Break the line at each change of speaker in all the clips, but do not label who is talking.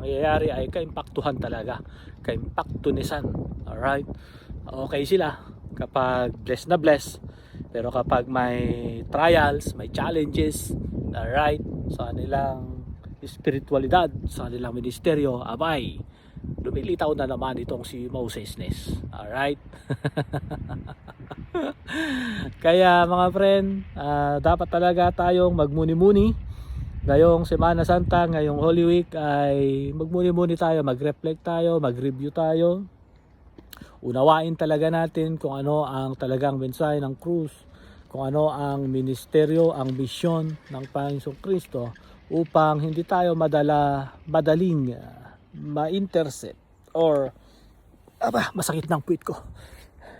nangyayari ay kaimpaktuhan talaga, kaimpaktunisan. Alright, okay sila kapag blessed na blessed, pero kapag may trials, may challenges, alright, sa kanilang spiritualidad, sa kanilang ministeryo, abay, lumilitaw na naman itong si Moses Ness. Alright. Kaya mga friend, dapat talaga tayong magmuni-muni ngayong Semana Santa, ngayong Holy Week, ay magmuni-muni tayo, mag-reflect tayo, mag-review tayo. Unawain talaga natin kung ano ang talagang mensahe ng krus, kung ano ang ministeryo, ang misyon ng Panginoong Kristo, upang hindi tayo madaling ma-intercept or masakit ng puwit ko.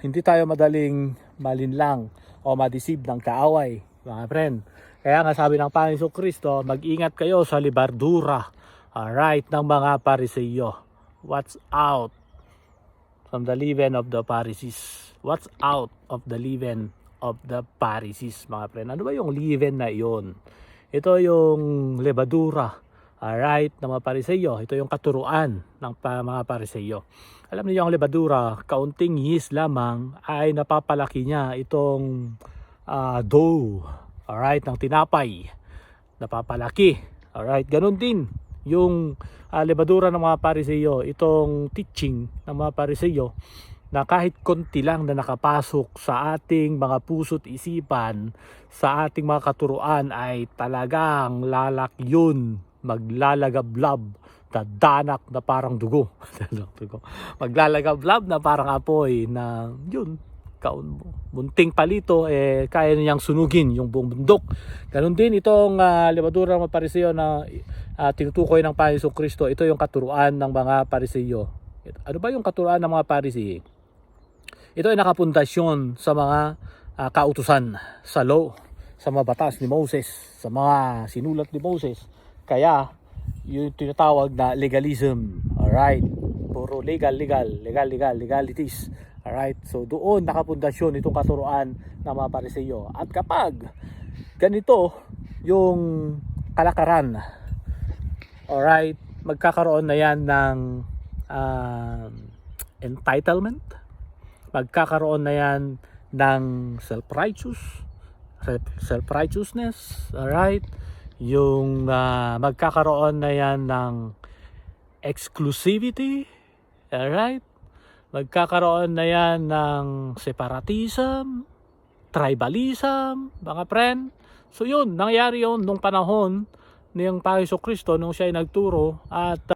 Hindi tayo madaling malinlang o madeceive ng kaaway, mga friend. Kaya nga sabi ng Panginoong Kristo, mag-ingat kayo sa libardura, alright, ng mga Pariseyo. Watch out from the leaven of the Pharisees. Watch out of the leaven of the Pharisees, mga friend. Ano ba yung leaven na iyon? Ito yung levadura, alright, ng mga Pariseyo. Ito yung katuruan ng mga Pariseyo. Alam niyo ang levadura, kaunting yeast lamang ay napapalaki niya itong dough, alright, ng tinapay. Napapalaki. Alright, ganun din yung levadura ng mga Pariseyo, itong teaching ng mga Pariseyo, na kahit konti lang na nakapasok sa ating mga puso't isipan, sa ating mga katuruan, ay talagang lalak yun, maglalagablab, dadanak na parang dugo. Maglalagablab na parang apoy na yun, munting palito, kaya niyang sunugin yung buong bundok. Ganun din itong levadura ng mga Pariseyo na tinutukoy ng Panginoong Kristo. Ito yung katuruan ng mga Pariseyo. Ano ba yung katuruan ng mga Pariseyo? Ito ay nakapundasyon sa mga kautusan, sa law, sa mga batas ni Moses, sa mga sinulat ni Moses. Kaya yung tinatawag na legalism. Alright, puro legalities. Alright, so doon nakapundasyon itong katuruan ng mga Pariseyo. At kapag ganito yung kalakaran, alright, magkakaroon na yan ng entitlement, magkakaroon na yan ng self-righteousness, alright, yung magkakaroon na yan ng exclusivity, alright, magkakaroon na yan ng separatism, tribalism, mga friend. So yun, nangyari yun nung panahon ng Panginoong Kristo nung siya ay nagturo, at